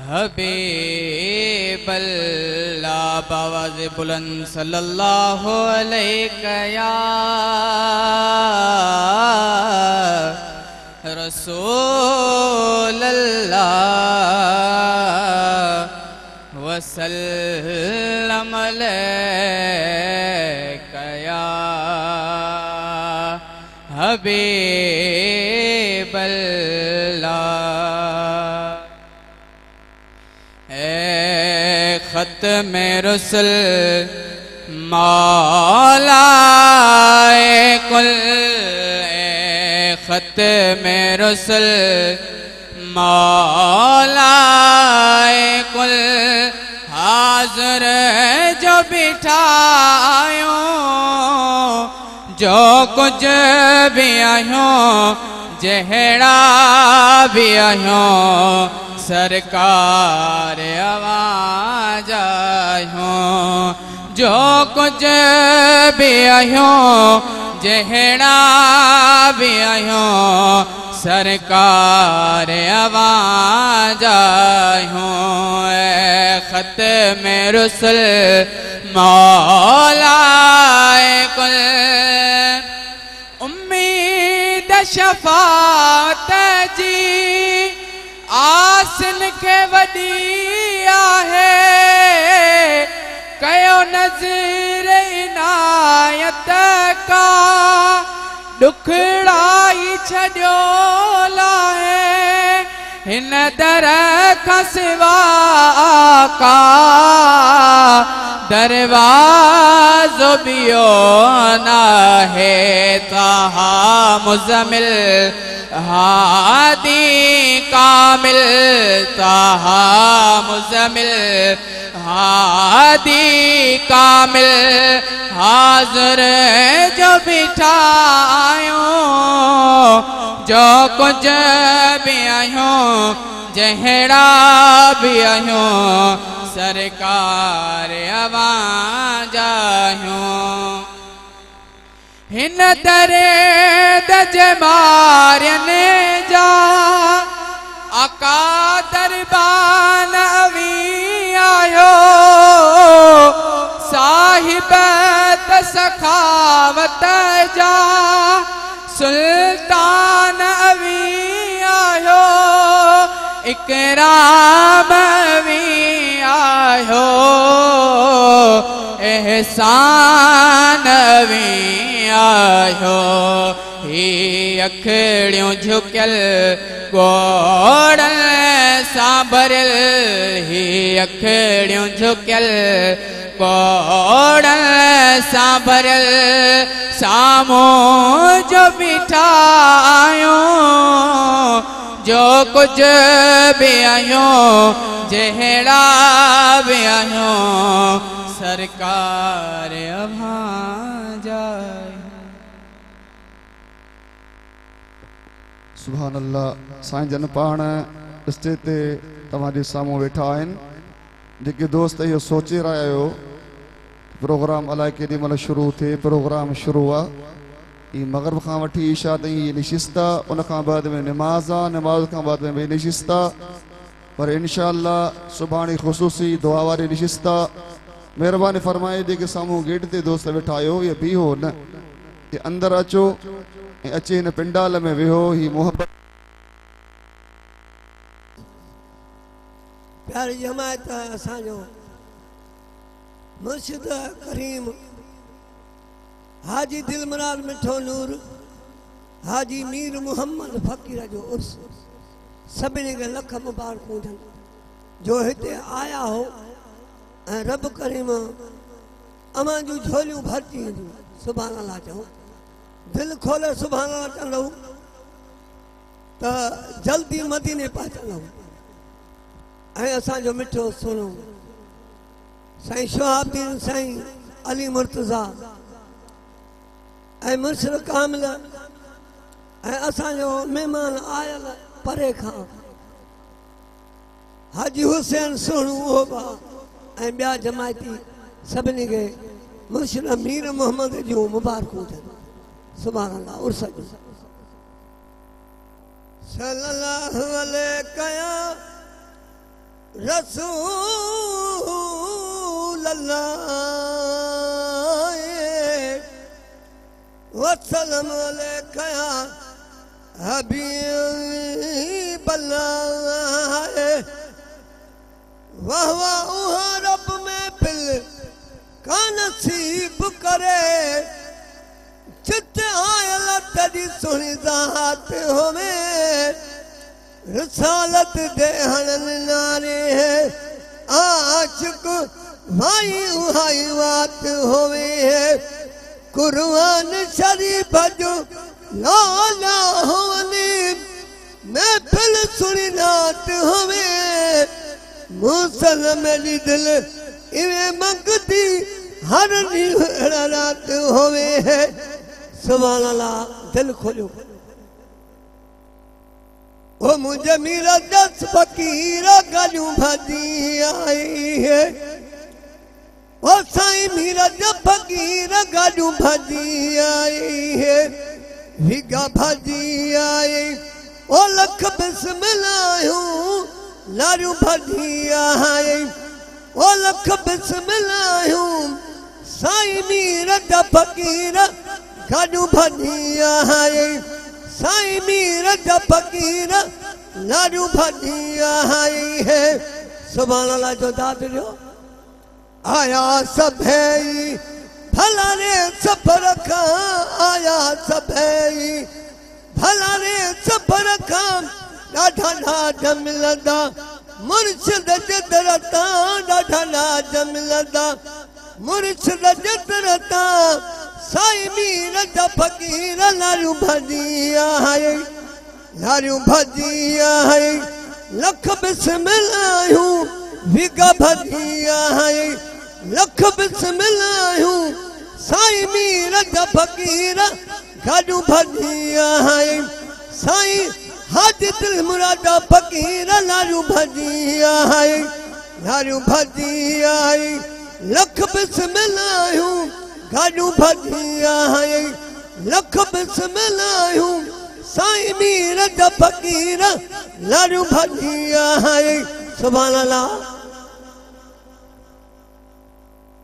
हबीबल्ला बावाज़ बुलंद सल्लल्लाहु अलैहि या रसूलल्लाह वसल्लम अलैका या हबीबल्लाह। ख़त्मे रुसल मौलाए कुल, ख़त्मे रुसल मौलाए कुल, हाज़िर जो बिठायो जो कुछ भी आयो, जहड़ा भी आयो सरकार आवाज आयो, जो कुछ भी आयो जहड़ा भी आयो सरकार आवाज आयो। ख़त्मे रुसल मौलाए कुल, उम्मीद शफात जी आसन के वडी आहे, कयो नज़र इनायत का दुखड़ाई छड़ियो लाहे, हिन दर खां सिवा का दरवाज़ो बियो नाहे। ताहा मुज़मिल हादी कामिल, ताहा मुज़मिल हादी कामिल, हाज़िर जो बिठायो जो कुछ भी आयो, जहड़ा भी आयो सरकार आवाज आयो। हिन दरे दजमारने जा आका दरबान अवी आयो, साहिब सखावत जा सुल्तान अवी आयो, इकराम अवी आयो, एहसान अवी आयो। ही अखड़ियों झुकल गोड़न सांभरल, ही अखड़ियों झुकल गोड़न सांभरल, सामो जो बिठायो जो कुछ भी आयो, जहड़ा भी आयो सरकार आवाज आयो। सुभान अल्लाह। साईं जन पाण स्टेज ते तव्हांजे साम्हूं वेठा आहिनि। जेके दोस्त इहो सोचे रहिया आहियो प्रोग्राम अलाए केॾी महिल शुरू थिए, प्रोग्राम शुरू आहे, ही मग़रिब खां वठी ईशा ताईं ये नशिस्त आहे, उन खां बाद में नमाज़ आहे, नमाज़ खां बाद में ॿी नशिस्त आहे, पर इंशाअल्लाह सुभाणे ख़ुसूसी दुआ वारी नशिस्त आहे। महिरबानी फरमाए जेके साम्हूं गेट ते दोस्त वेठा आहियो, ये बीहो न, ये अंदरि अचो ऐं अची हिन पिंडाल में वेहो। ही मोहब्बत प्यारी जमायत असांजो मुर्शिद करीम हाजी दिलमराद मिठो नूर हाजी मीर मोहम्मद फ़कीर जो उर्स सभिनी खे लख मुबारकूं थियनि जो हिते आया हो ऐं रब करीम अमां जूं झोलियूं भरती वेंदियूं। सुभान अल्लाह चऊं, दिल खोले सुभान अल्लाह चवंदव त जल्दी मदीने पहुचंदव। ऐं असांजो मिठो सुहिणो साईं शहाबुद्दीन साईं अली मुर्तज़ा ऐं मुर्शिद कामिल ऐं असांजो महिमान आयल परे खां हाजी हुसैन सुहिणो उहो बि ऐं ॿिया जमायती सभिनी खे मुर्शिद मीर मोहम्मद जूं मुबारकूं थियनि। सुभान अल्लाह। उर्स सल्लल्लाहु अलैहि रसूल अल्लाह वसल्लम अलैका हबीब अल्लाह वाह वाह रब में पिल का नसीब करे चित आयल तेरी सुनी ज़ात होवे रसालत दे हनन नारे है आशिक भाई उहाई बात होवे है कुरान शरीफ जो लाला होने मैं फिर सुनी नात होवे मुसलम मेरी दिल इवे मंगती हर रात होवे है सुभान अल्लाह दिल खोलो ओ मुझे मेरा 10 फकीर गलू भाजी आई है ओ साईं मेरा 10 फकीर गलू भाजी आई है विगा भाजी आई ओ लख बिस्मिल्लाह लारू भाजी आई ओ लख बिस्मिल्लाह साईं मेरा 10 फकीर गलू भाजी आई साईं मेरा 10 फकीर लाडू भाजिया आई है सुभान अल्लाह जो दाद जो आया सब है भला रे सफर का आया सब है भला रे सफर का डाढा डाढा मिलदा मुर्शिद जदरता डाढा डाढा मिलदा मुर्शिद जदरता साईं मेरा 10 फकीर लाडू भाजिया है लारू भाजिया है लख बिस्मिल्लाह विगा भाजिया है लख बिस्मिल्लाह साईं मेरा 10 फकीर गाडू भाजिया है साईं हाजी दिल मुरादा फकीर लारू भाजिया है लारू भाजिया है लख बिस्मिल्लाह गाडू भाजिया है लख बिस्मिल्लाह साईं मेरा 10 फकीर लाडू भाजिया है सुभान अल्लाह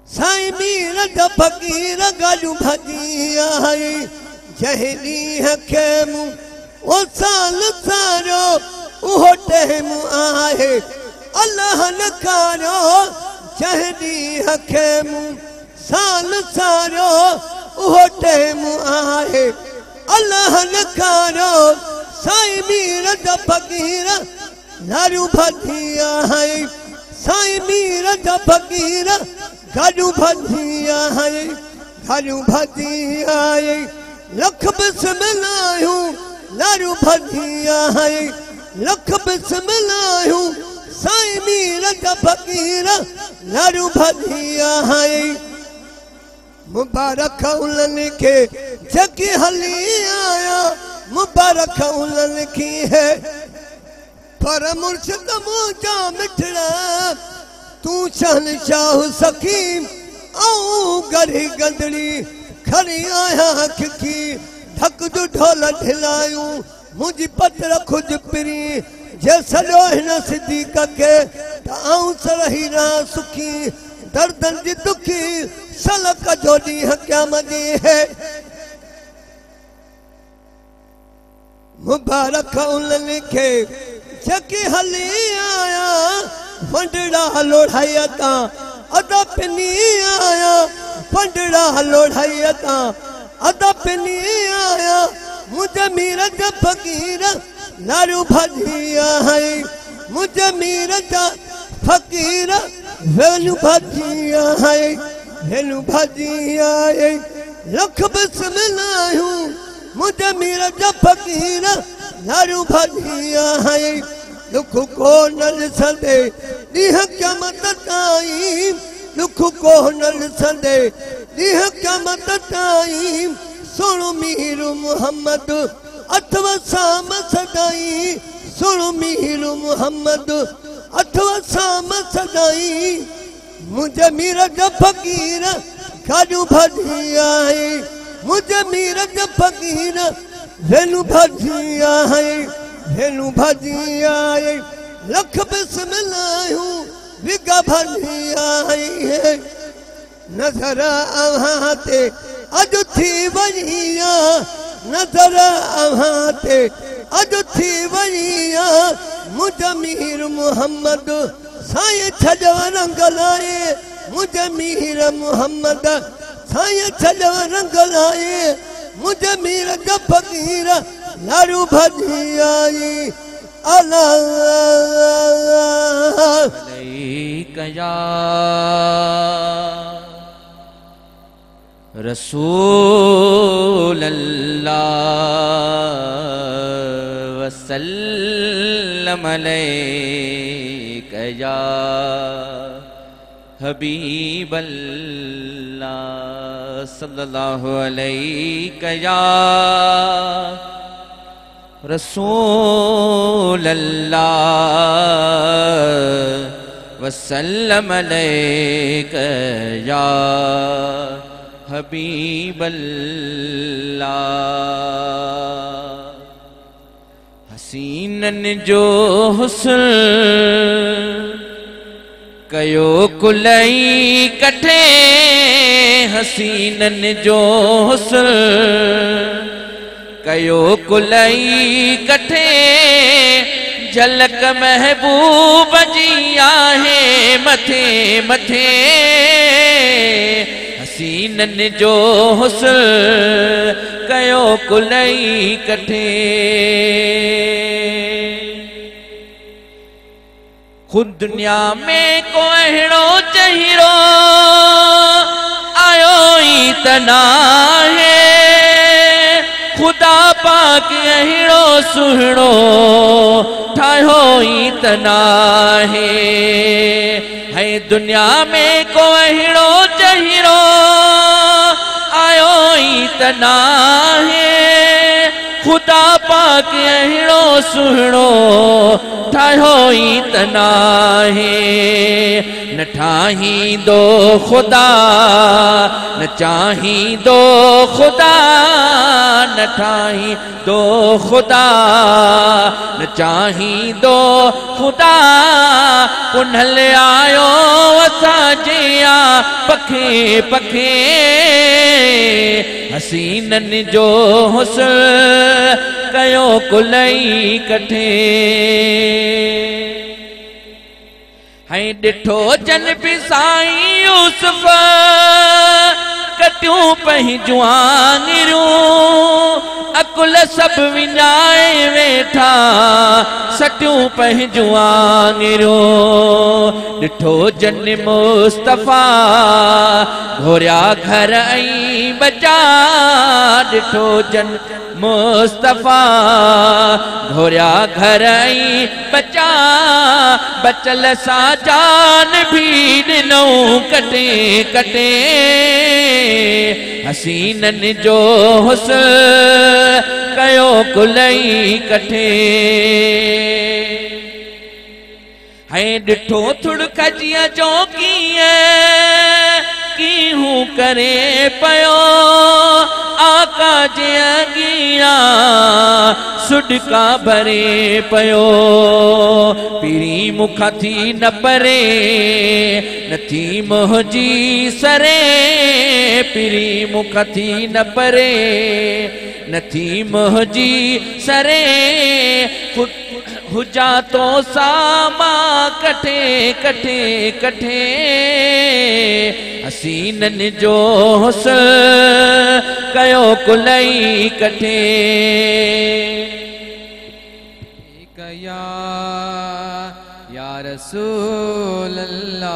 साईं मेरा 10 फकीर गाडू भाजिया है जहली हकेम ओ साल सारो उहो टाइम आहे अल्लाह नकारो जहली हकेम साल सारो उहो टाइम आहे अल्लाह नकारो साईं मेरा 10 फकीर लारू भाजिया है साईं मेरा 10 फकीर गाडू भाजिया है गाडू भाजिया है लख बिस्मिल्लाह लारू भाजिया है लख बिस्मिल्लाह साईं मेरा 10 फकीर लारू भाजिया है मुबारक उन्हनि के जगी हली आया मुबारक उन्हनि की है पर मुर्शिद मुझा मिठड़ा तू शहनशाह सकीम औ गरी गंदड़ी खड़ी आया की धक जो ढोल ढिलायूं मुझी पत्र खुद पिरी जे सॼो हिन सिद्दीक़ के आऊं सरही ना सुखी दर्दन जी दुखी सलक जो ॾींहुं क़यामत है मुबारक उन्हनि खे जकी हली आया फंडड़ा लोढ़ाई ता अदा पिनी आया फंडड़ा लोढ़ाई ता अदा पिनी आया मुझे मेरा 10 फकीर लारू भाजिया है मुझे मेरा 10 फकीर वेलू भाजिया है वेलू भाजिया है लख बिस्मिल्लाह मुझे मेरा 10 फकीर लारू भाजिया है दुख को नल सदे ॾींहुं क़यामत ताईं दुख को नल सदे ॾींहुं क़यामत ताईं सुण मीर मुहम्मद अथवा साम सदाई सुण मीर मुहम्मद अथवा साम सदाई मुझे मेरा 10 फकीर गाडू भाजिया है मुझे मेरा 10 फकीर वेलू भाजिया है वेलू भाजिया है लख बिस्मिल्लाह भरी आई है नजर अहाते अज थी वनिया नजर अहाते अज थी वनिया मुझ मीर मोहम्मद साईं छजो रंग लाए मुझ मीर मोहम्मद साईं छजो रंग लाए मुझ मीर का फकीर लारू भजी आई अलैका या रसूल अल्लाह वसल्लम अलैका या हबीब अल्लाह सल्लल्लाहु अलैका या रसूल अल्लाह वसल्लम अलैका या हबीब अल्लाह। हसीनन जो हुस्न कयो कुलई कठे हसीनन जो हुस्न कयो कुलई कठे झलक महबूब जी आहे मथे मथे हसीनन जो हुस्न कयो कुलई कठे खुद दुनिया में को अहिड़ो चहिरो आयो ई तना है खुदा पाक अहिड़ो सुहिणो ठाहियो ई तना है दुनिया में को अहिड़ो चहिरो आयो ई तना है खुदा पाक अहिड़ो सुहिणो ठाहियो ई तना है न ठाहींदो खुदा न चाहींदो खुदा न ठाहींदो खुदा न चाहींदो खुदा पुनल आयो असांजे आ पखे पखे हसीनन जो हुस्न कयो कुलई कठे है डिठो जन भी साईं यूसुफ कटियूं पंहिंजूं आङिरियूं अकुल सब विञाए वेठा सटियूं पंहिंजूं आङिरियूं डिठो जन मुस्तफ़ा घोरिया घर ऐं बचा डिठो जन मुस्तफ़ा घोरिया घर ऐं बचा बचल सां जान भी ॾिनो कटे कटे हसीनन जो हुस्न कयो कुलई कठे है डिठो थुड़क जीअं जो कीहूं करे पयो आका जे अॻियां सुडका भरे पयो पीरी मुखां थी न परे नथी मोहजी सरे पीरी मुखां थी न परे नथी मोहजी सरे हुजा तो सामा कठे कठे कठे हसीनन जो हुस्न कयो कुलई कठे या रसूल अल्लाह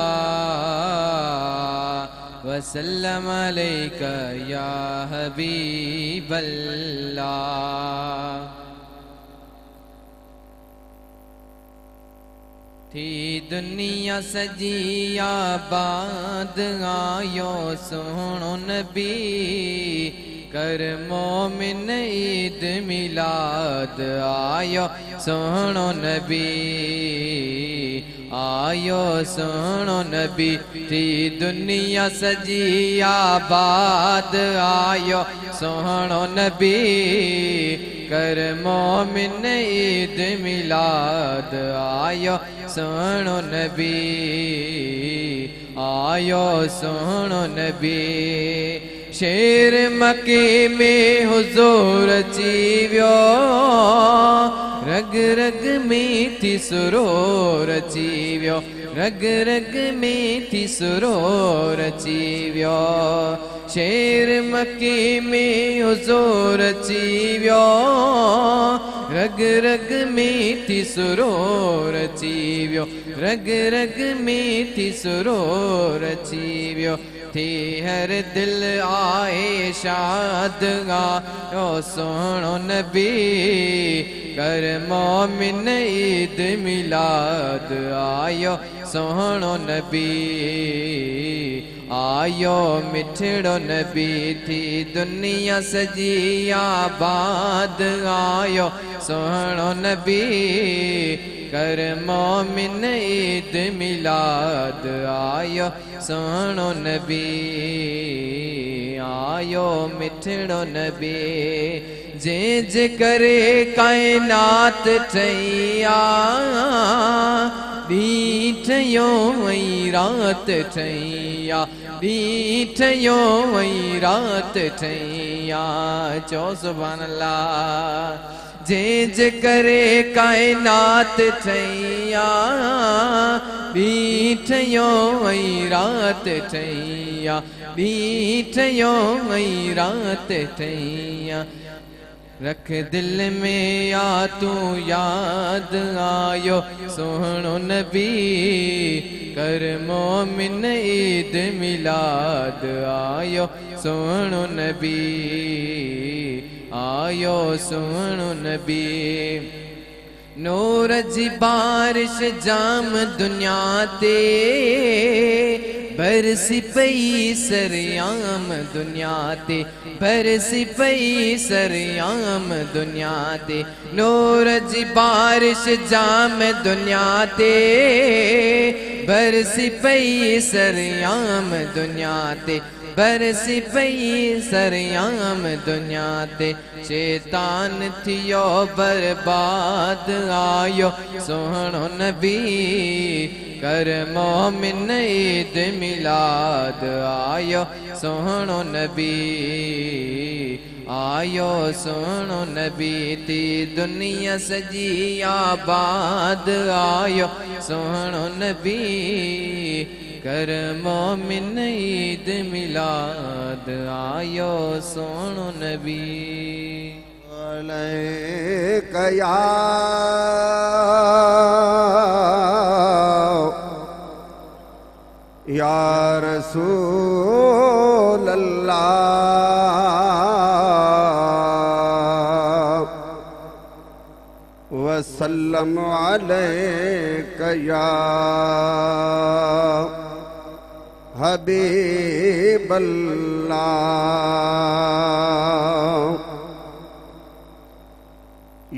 वसल्लम अलैका या हबीब अल्लाह। थी दुनिया सजी आबाद आयो सोहणो नबी कर मोमिन ईद मिलाद आयो सोहणो नबी आयो सोहणो नबी थी दुनिया सजी आबाद आयो सोहणो नबी कर मोमिन ईद मिलाद आयो सोहणो नबी। आयो सोहणो नबी शेर मके में हुजूर अची वियो रग रग में थी सुरूर अची वियो रग रग में थी सुरूर अची वियो शेर मके में हुजूर अची वियो रग रग में थी सुरूर अची वियो रग रग में थी सुरूर अची वियो थी हर दिल आए शाद आयो सोहणो नबी कर मोमिन ईद मिलाद आयो सोहणो नबी आयो मिठड़ो नबी थी दुनिया सजी आबाद आयो सोहणो नबी कर मोमिन ईद मिलाद आयो सोहणो नबी आयो मिठड़ो नबी जे जे करे कायनात ठैया बीठयो वही रात ठैया बीठयो वही रात ठैया चो सुभान अल्लाह जे जे करे कायनात ठैया बीठयो वही रात ठैया बीठयो वही रात ठैया रख दिल में या तू याद आयो सोहणो नबी कर मोमिन ईद मिलाद आयो सोहणो नबी आयो सोहणो नबी नूर जी बारिश जाम दुनिया ते बरसी पई सरयाम दुनिया ते बरसी पई सरयाम दुनिया ते नूर जी बारिश जाम दुनिया ते बरसी पई सरयाम दुनिया ते बरसी पई सरयाम दुनिया ते शैतान थियो बर्बाद आयो सोहणो नबी कर मोमिन ईद मिलाद आयो सोहणो नबी आयो सोहणो नबी थी दुनिया सजी आबाद आयो सोहणो नबी कर मोमिन ईद मिलाद आयो सोहणो नबी कया या रसूल अल्लाह वसल्लम अलैका या हबीब अल्लाह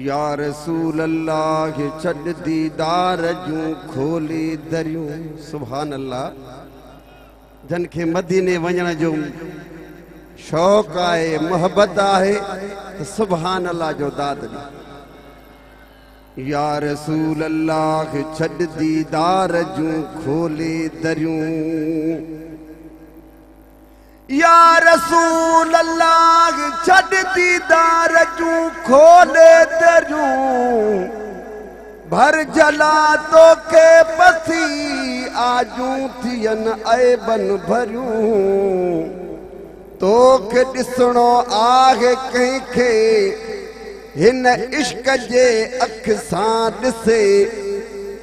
या रसूल अल्लाह छॾ दीदार जूं खोली दरियूं सुभान अल्लाह जन खे मदीने वञण जो शौक़ आहे मोहब्बत आहे त सुभान अल्लाह जो दाद या रसूल अल्लाह छॾ दीदार जूं खोली दरियूं या रसूल अल्लाह छॾ दीदार जूं खोले दरियूं भर जला तो के पसी आजू थियन ऐबन भरियूं तो के ॾिसणो आहे कंहिंखे हिन इश्क जे अख सां ॾिसे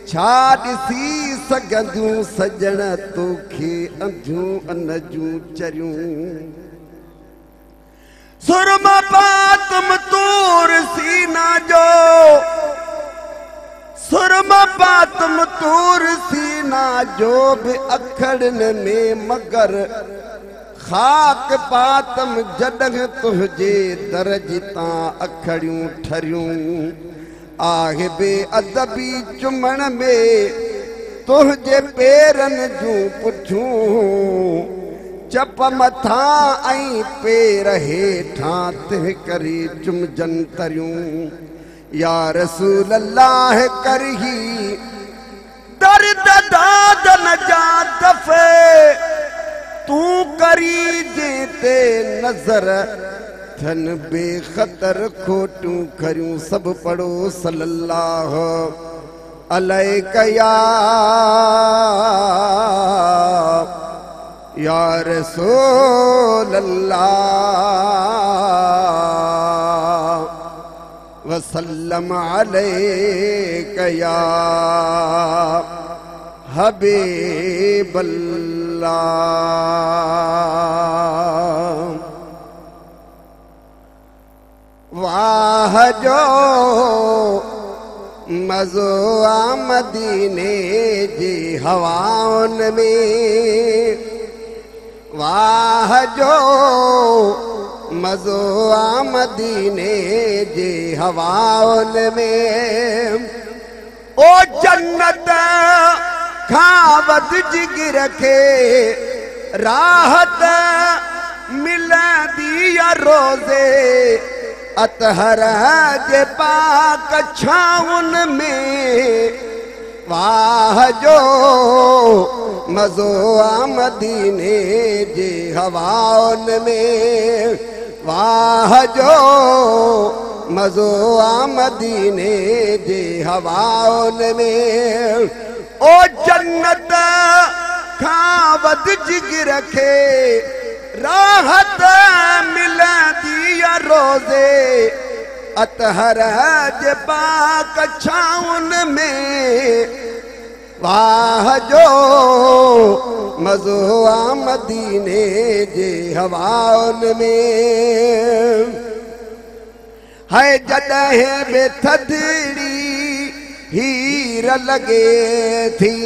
छा ॾिसी सघंदियूं सजण तोखे अंधियूं अन जूं चरियूं सुरमा पातम तूर सीना जो सुरमा पातम तूर सीना जो भी अखड़न में मगर खाक पातम जडग तुझे दरजता अखड़ियूं ठरियूं आहे बे अदबी चुमण में तुझे पेरन जूं पुठियूं चप मथा आई पेर हेठां तह करी चुमजन तरियूं या रसूल अल्लाह करही दर्द दादन जा दफ़े मरीजे ते नजर थन बेखतर खोटू करूं सब पढ़ो सल्लल्लाहु अलैहि या रसूल अल्लाह वसल्लम अलैका या हबीब अल्लाह। वाह जो मज़ो आ मदीने जी हवाउन में, वाह जो मज़ो आ मदीने जी हवाउन में। ओ जन्नत खावत जिगर के राहत मिलदी या रोज़े अतहर जे पाक छाउन में। वाह जो मज़ो आ मदीने जे हवाउन में, वाह जो मज़ो आ मदीने जे हवाउन में। ओ जन्नत खावत जिगर के राहत मिलदी या रोज़े अतहर जे पाक छाउन में। वाह जो मज़ो आ मदीने जे हवाउन में। है जॾहिं बे थधड़ी हीर लगे थी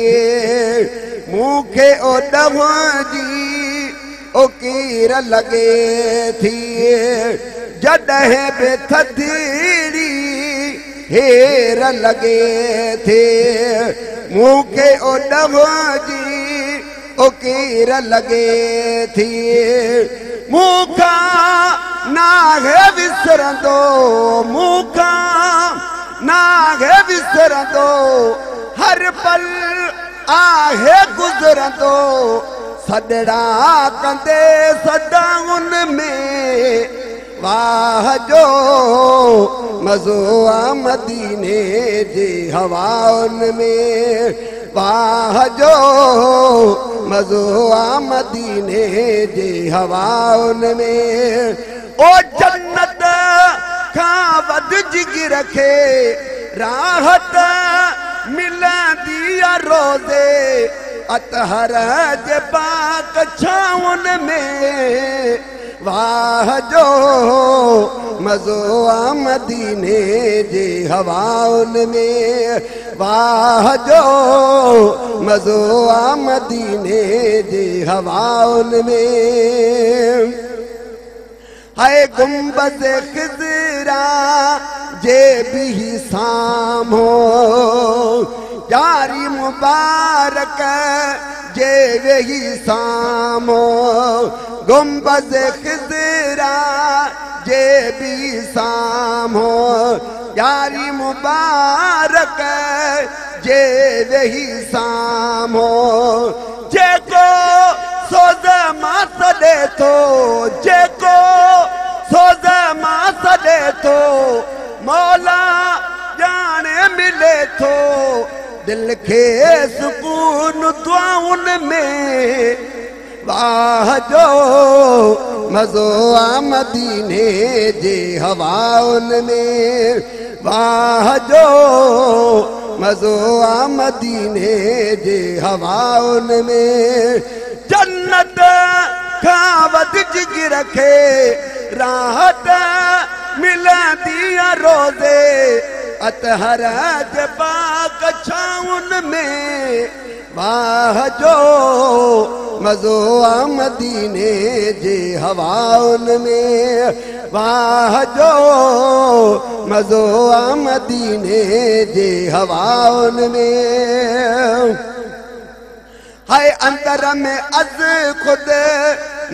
मूंखे ओॾम जी ओ कीर लगे थी। जॾहिं बे थधड़ी हीर लगे थी मूंखे ओॾम जी ओ कीर लगे थी। मूंखां नाहे विसरंदो, मूंखां नाहे विसरंदो, हर पल आहे गुज़रंदो सदड़ा कंदे सदाउन में। वाह जो मज़ो आ मदीने जे हवाउन में, वाह जो मज़ो आ मदीने जे हवाउन में। ओ जन्नत खां वध जिगर खे राहत मिलदी या रोज़े अतहर जे पाक छाउन में। वाह जो मज़ो आ मदीने जे हवाउन में, वाह जो मज़ो आ मदीने जे हवाउन में। है गुंबद खिज़रा जे भी सामो यारी मुबारक जे वही सामो। गुंबद खिज़रा जे भी सामो यारी मुबारक जे वही सामो। जेको सोज़ मां सॾे थो, जेको सोज़ मां सॾे थो मौला जाने मिले थो दिल के सुकून दुआउन में। वाह जो मज़ो आ मदीने जे हवाउन में, वाह जो मज़ो आ मदीने जे हवाउन में। जन्नत खां वध जिगर खे राहत मिलदी या रोज़े अतहर जे पाक छाउन में। वाह जो मज़ो आ मदीने जे हवाउन में, वाह जो मज़ो आ मदीने जे हवाउन में। है अंदर में अज खुद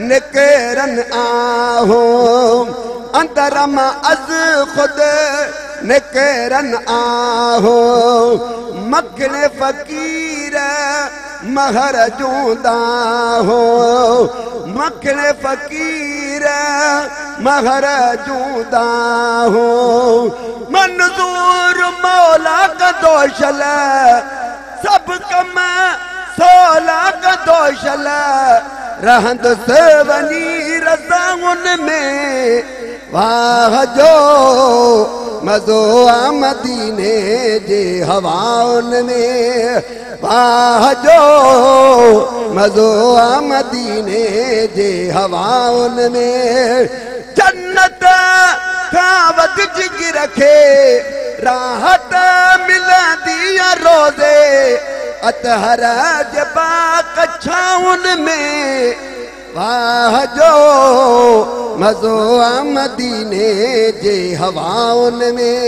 निकरन आहो, अंदर में अज खुद निकरन आहो। मखने फकीर महर जूंदा हो, मखणे फ़कीर महर जूदा हो मंजूर मौला कदोशल सब कम सोला कदोशल रहंद से वनी रज़ाउन में वाह जो मज़ो आ मदीने जे हवाउन में वाह जो मज़ो आ मदीने जे हवाउन में जन्नत खां वधीक रखे राहत मिलंदी आहे रोज़े अतहर जबा कछाउन में वाह जो मज़ो आ मदीने जे हवाउन में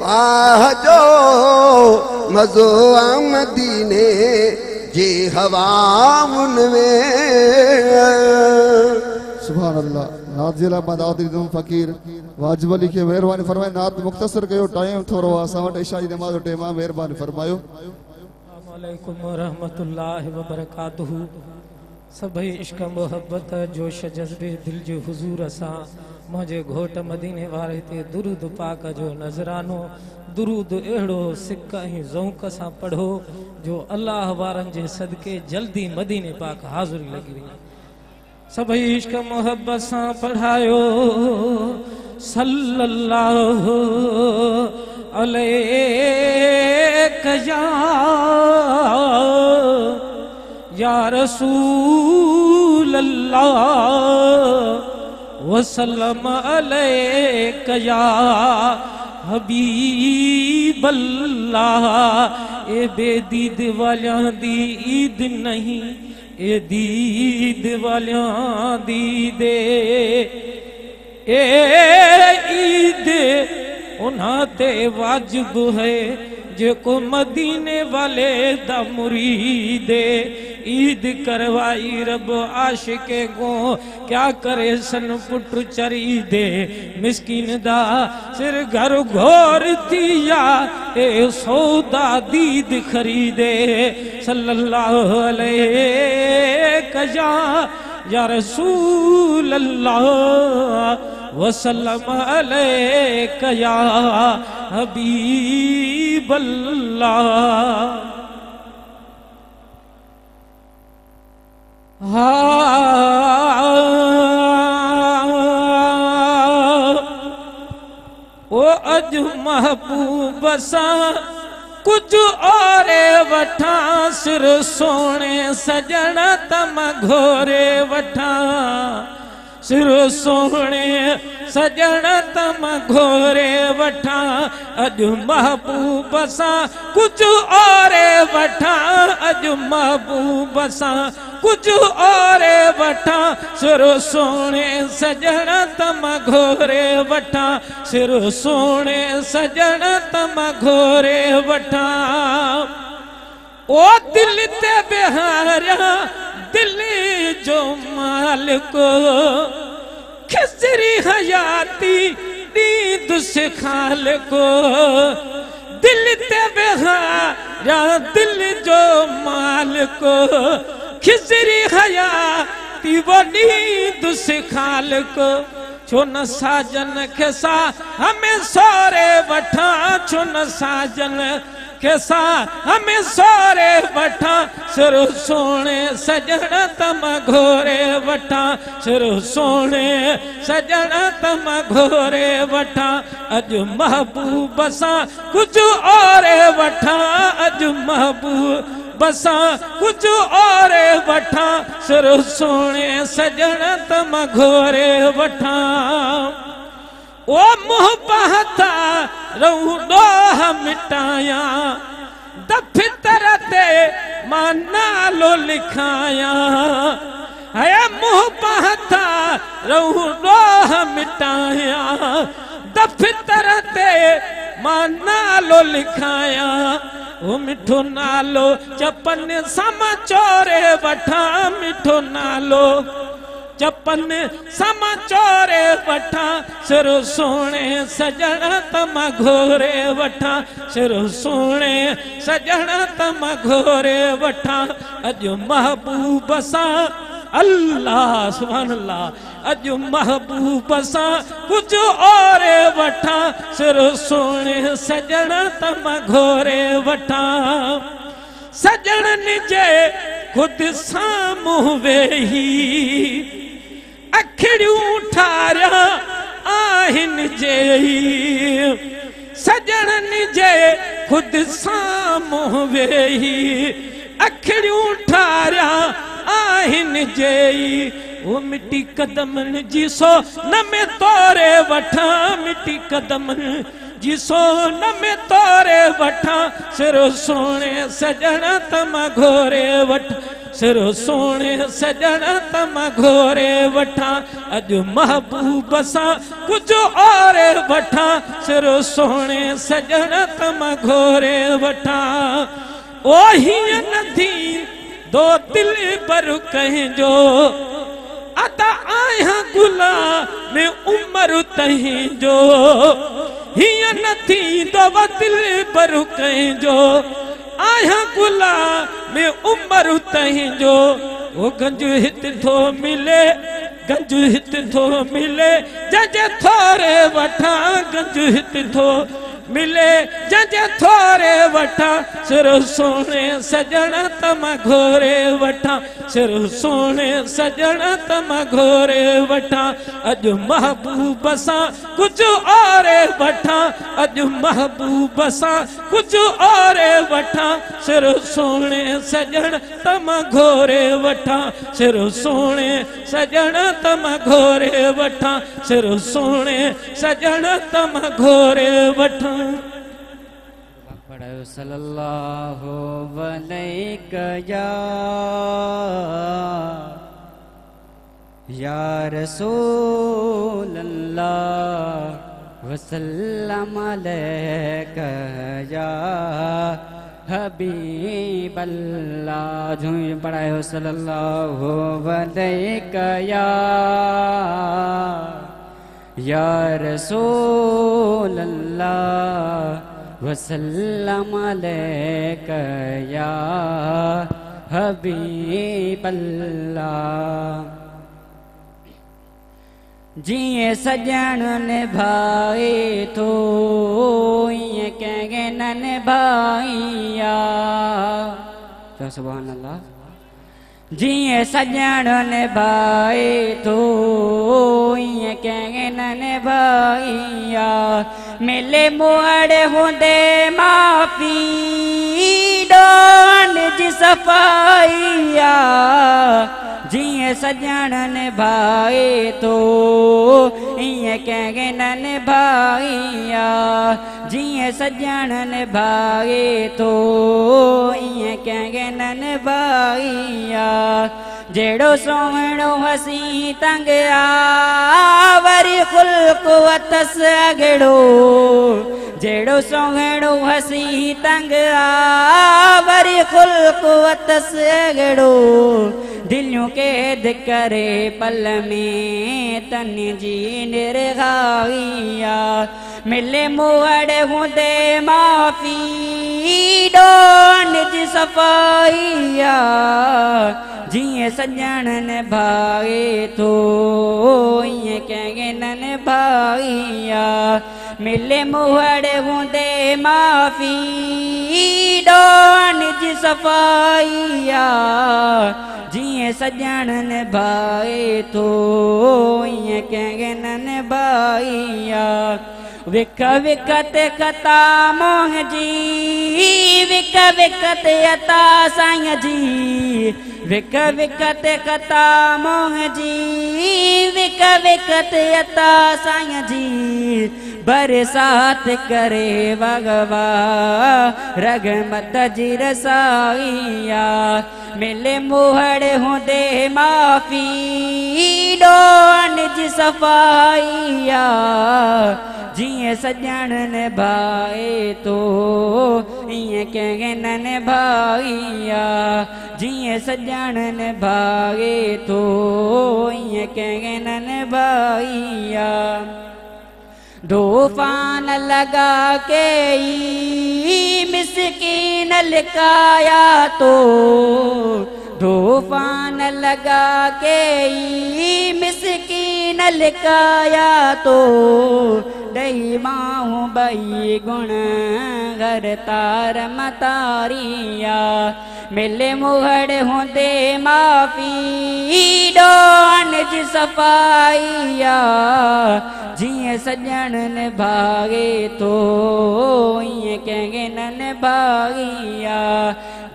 वाह जो मज़ो आ मदीने जे हवाउन में। सुभान अल्लाह। नात जिला दावत ॾींदुमि फ़कीर वाजिब अली खे महिरबानी फरमाए नात मुख़्तसर कयो टाइम थोरो आहे असां वटि इशा जी नमाज़ जो टाइम आहे महिरबानी फरमायो। अस्सलामुअलैकुम वरहमतुल्लाहि वबरकातुहू। सभई इश्क मोहब्बत जोश जज्बे दिल जो हुजूर असां मुझे घोट मदीने वारे ते दुरूद पाक जो नज़रानो दुरूद अहिड़ो सिक ऐं ज़ौक़ सां पढ़ो जो अल्लाह वारनि जे सदके जल्दी मदीने पाक हाज़िरी लगी वञे। सभई इश्क मोहब्बत सां पढ़ायो सल्लल्लाहु अलैहि या रसूल अल्लाह वसल्लम अलैका या हबीब अल्लाह। ए बेदीद वालियां दी ईद नहीं ए दीद वालियां दी दे ए ईद उन्हां ते वाजिब है जेको मदीने वाले दा मुरीद ईद करवाई रब आशिके को क्या करे सन पुट चरी दे मिस्किन दा सिर घर घोर दिया ए सौदा दीद खरीदे सल्लल्लाहु अलैहि या रसूल अल्लाह वसल्लम अलैका या हबीब अल्लाह। ओ अज महबूब सा कुछ और वठा सिर सोने सजन तम घोरे वठा सिर सोने सजन तम घोरे वठा अज महबूब सा कुछ और वठा अज महबूब सा कुछ और वठा सिर सोने सजन तम घोरे वठा सिर सोने सजन तम घोरे वठा ओ दिल ते बिहारा दिल जो मालिक खिसरी हयाती नींद से खालिक दिल ते बिहारा दिल जो मालिक खिसरी हयाती वो नींद से खालिक छो न साजन के सा हमें सोरे वठा छो न साजन के सा हमें सोरे वठा सिर सोने सजन तम घोरे वठा सिर सोने सजन तम घोरे वठा अज महबूब सा कुछ और वठा अज महबूब बसा कुछ और वठा सिर सोने सजन तम घोरे वठा ओ मुँह बहता रहूं डोह मिटाया दफितर ते मां नालो लिखाया है मुँह बहता रहूं डोह मिटाया दफितर ते मां नालो लिखाया ओ मिठो नालो चपन समा चोरे वठा मिठो नालो चपन समा चोरे वठा सिर सोने सजन तम घोरे वठा सिर सोने सजन तम घोरे वठा अज महबूब सा अल्लाह सुभान अल्लाह। अज महबूब सा कुछ और वठा सिर सोने सजण तम घोरे वठा। सजण निजे खुद साम्हूं वेही अखिड़ियूं ठारिया आहिनि जेही। सजण निजे खुद साम्हूं वेही अखिड़ियूं ठारिया आहिनि जेही। वो मिट्टी कदमन जी सो न में तोरे वठा मिट्टी कदमन जी सो न में तोरे वठा सिर सोने सजण तम घोरे वठ सिर सोने सजण तम घोरे वठा। अज महबूब सा कुछ और वठा सिर सोने सजण तम घोरे वठा। ओ हीअं नदी दो दिल पर कहिंजो अता आया गुला में उम्र तहीं जो। हिया नथी दो दिल पर कहिंजो आया गुला में उम्र तहीं जो। वो गंज हित थो मिले गंज हित थो मिले जजे थोरे वठा गंज हित थो मिले जजे थोरे वठा सिर सोने सजण तम घोरे वठा सिर सोने सजण तम घोरे वठा। अज महबूब सा कुछ और वठा अज महबूब सा कुछ और वठा सिर सोने सजण तम घोरे वठा सिर सोने सजण तम घोरे वठा सिर सोने सजण तम घोरे वठा। पढ़ो सल्लल्लाहु अलैहि या रसूल अल्लाह वसल्लम अलैका या हबीब अल्लाह। झूम पढ़ो सल्लल्लाहु अलैहि या रसूल अल्लाह वसल्लम अलैका या हबीब अल्लाह। जिए सजण निभाए तो ये कहेंगे न निभाइया। तो सुभान अल्लाह। जिए सजण निभाए तो ये कहेंगे न निभाइया। मिले मोड़ होंदे माफी डोन जी सफाइया। जिए सजण निभाए तो ये कहेंगे न निभाइया। जिए सजण निभाए तो ये कहेंगे न निभाइया। जेड़ो सोहणो हसी तंग आवरी खुल्क वतस अगड़ो। जेड़ो सोहणो हसी तंग आवरी खुल्क वतस अगड़ो। दिलियों कैद करे पल में तन जी निर्गाइया। मिले मुहड़ होंदे माफी डोन जी सफाइया। जिए सजण निभाए तो ये कहेंगे न निभाइया। मिले मुहड़ होंदे माफी डोन जी सफाइया। जिए सजण निभाए तो ये कहेंगे न निभाइया। विक विकत कता मोह जी विक विकत अता साईं जी। विक विकत कता मोह जी विक विकत अता साईं जी। बरसात करे भगवा रगमत जी रसाइया। मिले मुहड़ होंदे माफी डोन जी सफाइया। जिए सजण निभाए तो ये कहेंगे न निभाइया। जिए सजण निभाए तो ये कहेंगे न निभाइया। तूफान लगा के मिस्कीन लिकाया तो तूफान लगा के मिस्कीन लिकाया तो दही माहू बई गुण घर तार मतारिया मिले मुहड़ होंदे माफी डोन जी सफाइया जिए सजन निभागे तो ये कहेंगे न निभागिया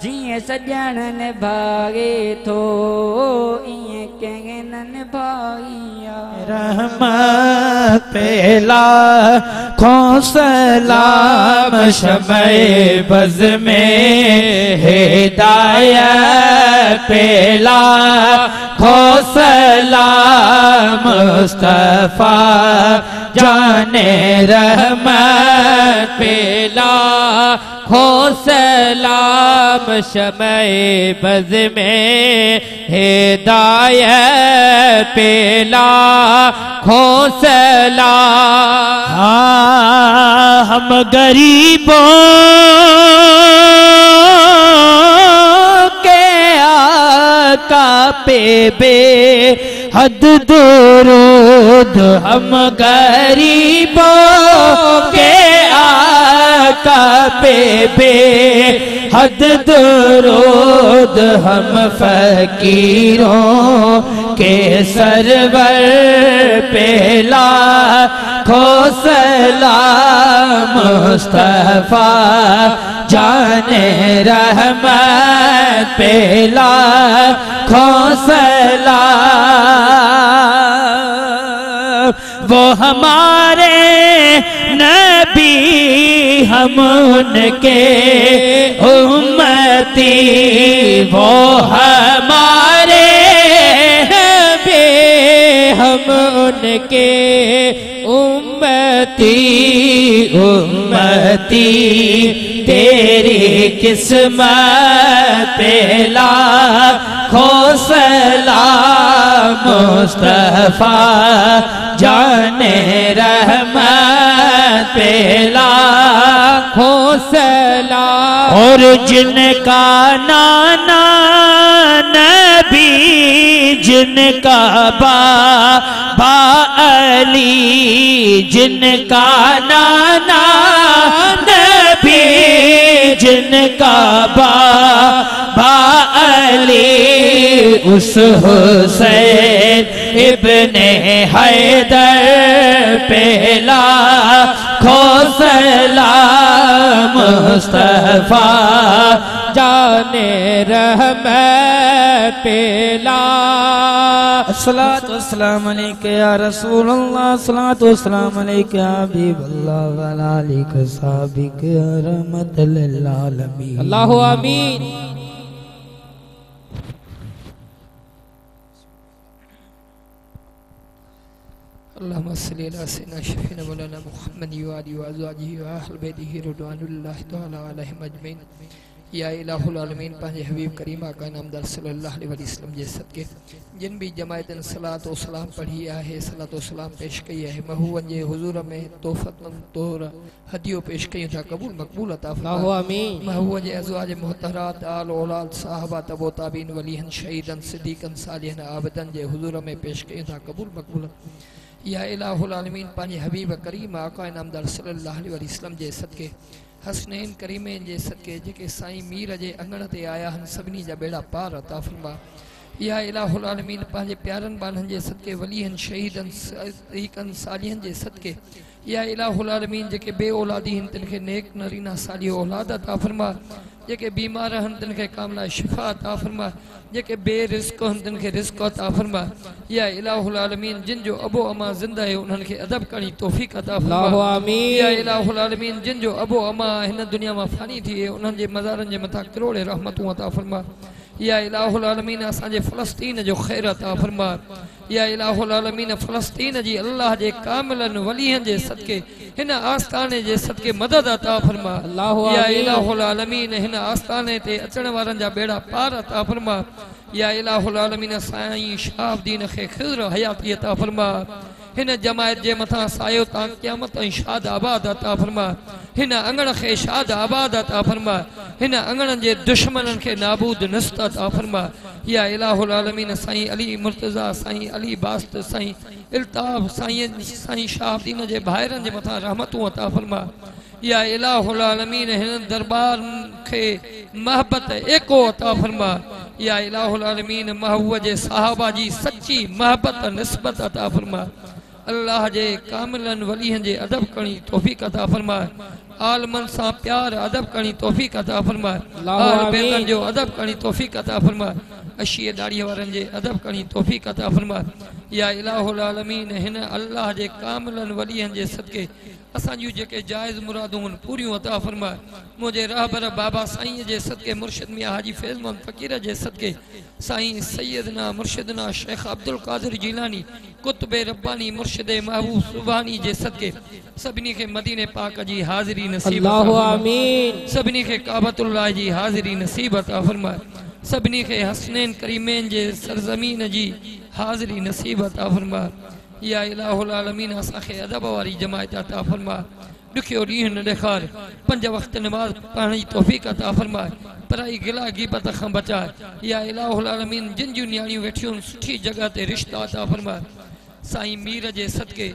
जिए सजन निभागे तो ये कहेंगे न निभागिया रहमत पेला सलाम शमे बज़ में हिदायत पेला सलाम मुस्तफा जाने रहमत पेला सलाम शमे बज़ में हिदायत पेला सलाम। हम गरीबों के आका पे बे हद दुरूद हम गरीबों के आका पे बे हद दुरूद हम फकीरों के सरवर पेला सलाम मुस्तफा जाने रहमत पेला सलाम। वो हमारे नबी हम उनके उम्मती वो हमारे नबी हम उनके उम्मती उम्मती तेरी किस्मत पेला सलाम मुस्तफा जाने रहमत पेला सलाम। और जिनका नाना नबी जिनका बाबा अली जिनका नाना नबी जिनका बाबा अली उस हुसैन इब्ने हैदर पेला सलाम मुस्तफा जाने रहमत पेला। अस्सलातु वस्सलामु अलैका या रसूलल्लाह अस्सलातु वस्सलामु अलैका या हबीबल्लाह व अला आलिका सहाबिका या रहमतल लिल आलमीन। अल्लाहु आमीन। अल्लाहुम्मा सल्लि अला सय्यिदिना शफीना मौलाना मुहम्मद व आलिहि व अज़वाजिहि व अहल बैतिहि रिदवानुल्लाहि तआला अलैहिम अजमईन। या इलाहुल आलमीन पंहिंजे हबीब करीम आका नामदार सल्लल्लाहु अलैहि वसल्लम जे सदके जिन भी जमायतन सलात व सलाम पढ़ी है सलात व सलाम पेश कई है महबूबन जे हुजूर में तोहफतन तोर हदियो पेश कई था कबूल मकबूल अता फरमाओ आमीन। महबूबन जे अज़वाज मुहतरात आल औलाद साहबा तबो ताबीन वलीहन शहीदन सिद्दीकन सालिहन आबदन जे हुजूर में पेश कई था कबूल मकबूल। या इलाहुल आलमीन पंहिंजे हबीब करीम आका नामदार सल्लल्लाहु अलैहि वसल्लम जे सदके हसनैन करीमेन जे सदके जेके साईं मीर जे अंगण ते आया हन सभिनी जा बेड़ा पार अता फरमा। या इलाहुल आलमीन पंहिंजे प्यारनि बाननि जे सदके वलीहन शहीदन सिद्दीकन सालिहन जे सदके या इलाहुल आलमीन जेके बे औलादी हन तिन खे नेक नरीना सालिह औलाद अता फरमा। जेके बीमार हन तिन खे कामला शिफा अता फरमा। जेके बेरिज़्क़ हन तिन खे रिज़्क़ अता फरमा। या इलाहुल आलमीन जिन जो अबो अमा ज़िंदा है उन्हनि खे अदब करणी तौफ़ीक़ अता फरमा। या इलाहुल आलमीन जिन जो अबो अमा हिन दुनिया में फ़ानी थी है उन्हनि जे मज़ारनि जे मथां करोड़े रहमतूं अता फरमा। या इलाहुल आलमीन असांजे फ़लस्तीन जो ख़ैर अता फरमा। या इलाहुल आलमीन फ़लस्तीन जी अल्लाह जे कामिलन वलीहन जे सदके हिन आस्ताने जे सदके मदद अता फरमा। या इलाहुल आलमीन हिन आस्ताने ते अचण वारनि जा बेड़ा पार अता फरमा। या इलाहुल आलमीन साईं शहाबुद्दीन खे ख़िज़्र हयाती अता फरमा। हिन जमायत जे मथां सायो तां क़यामत ऐं शाद आबाद अता फरमा। हिन अंगण खे शाद आबाद अता फरमा हिन अंगण जे दुश्मनन खे नाबूद नस्त अता फरमा या इलाहुल आलमीन साईं अली मुर्तजा साईं अली बास्त साईं इल्ताफ साईं शाहदीन जे भाइरन जे मथा रहमतूं अता फरमा या इलाहुल आलमीन हिन दरबार के मोहब्बत एको अता फरमा या इलाहुल आलमीन महबूब जे साहबा जी सच्ची मोहब्बत निस्बत अता फरमा अल्लाह जे कामिलन वलीहन जे अदब कणी तौफीक अता फरमा आलमन सा प्यार अदब कणी तौफीक अता फरमा आल बेदन जो अदब कणी तौफीक अता फरमा अशी दाढ़ी वारन जे अदब कणी तौफीक अता फरमा या इलाहुल आलमीन हिन अल्लाह जे कामिलन वलीहन जे सदके असां जूं जेके जायज़ मुरादूं पूरियूं अता फरमा मुझे रहबर बाबा साईं जे सदके मुर्शिद मियां हाजी फैज़ मोहम्मद फ़कीर जे सदके साईं सैयदना मुर्शिदना शेख अब्दुल कादिर जीलानी कुतुब रब्बानी मुर्शिद महबूब सुभानी जे सदके सभिनी के मदीने पाक जी हाज़िरी नसीब अल्लाहु आमीन सभिनी के काबतुल्लाह जी हाज़िरी नसीब अता फरमा सभिनी के हसनैन करीमैन जे सरजमीन जी हाज़िरी नसीब अता फरमा या इलाहुल आलमीन असांखे अदब वारी जमायत अता फरमा दुखियो ॾींहुं न ॾेखार पंज वक्त नमाज पढ़ण जी तौफीक अता फरमा पराई गिला गीबत खां बचाए या इलाहुल आलमीन जिन जूं न्याणियूं वेठियूं सुठी जगह ते रिश्ता अता फरमा साईं मीर जे सदके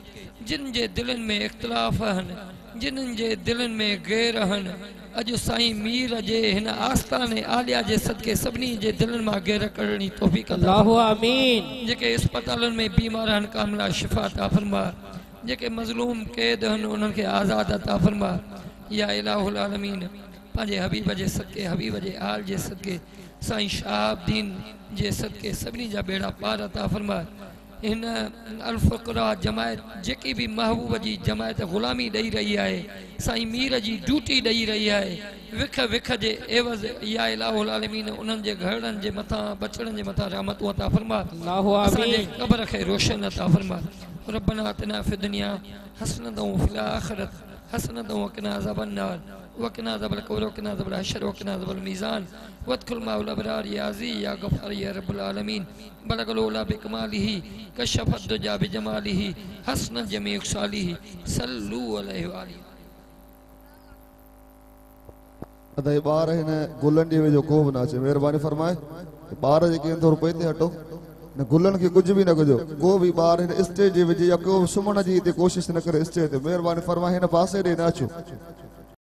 जिन जे दिलनि में इख्तिलाफ़ आहिनि जिन्हनि जे दिलनि में गैर आहिनि अॼु साईं मीर जे हिन आस्थाने आलिया जे सदके सभिनी जे दिलनि मां गैर कढण जी तौफीक अता अल्लाहु आमीन जेके अस्पतालनि में बीमार आहिनि कामिला शिफ़ा अता फरमा जेके मज़लूम कैद आहिनि उन्हनि खे आज़ाद अता फरमा या इलाहुल आलमीन पंहिंजे हबीब जे सदके हबीब जे आल जे सदके साईं शहाबुद्दीन जे सदके सभिनी जा बेड़ा पार अता फरमा इन अल फ़ुक़रा जमायत जेकी भी महबूब जी जमायत ग़ुलामी ॾेई रही आहे साईं मीर जी ड्यूटी ॾेई रही आहे विख विख जे एवज़ या इलाहुल आलमीन उन्हनि जे घरनि जे मथां बचड़नि जे मथां रहमतूं अता फरमा असांजे क़ब्र खे रोशन अता फरमा रब्बना आतिना फ़िद दुनिया हसनतन व फ़िल आख़िरत हसनतन व क़िना अज़ाबन नार वक़िना अज़ाबल क़ब्र वक़िना अज़ाबल हशर वक़िना अज़ाबल मीज़ान वदखुल माउल अबरार या अज़ीज़ या गफ़ार या रब्बुल आलमीन बलगल उला बिकमालिही कशफत दुजा बिजमालिही हसन जमीउ सालिही सल्लू अलैहि व आलिहि अदा बार हिन गुलन जे वेझो को बि न अचे महिरबानी फरमाए बार जेके इंदो रुपए ते हटो न गुलन के कुछ भी न कजो को भी बार हिन स्टेज जे वेझे या को सुम्हण जी हिते कोशिश न करे स्टेज ते महिरबानी फरमाए हिन पासे ॾे न अचो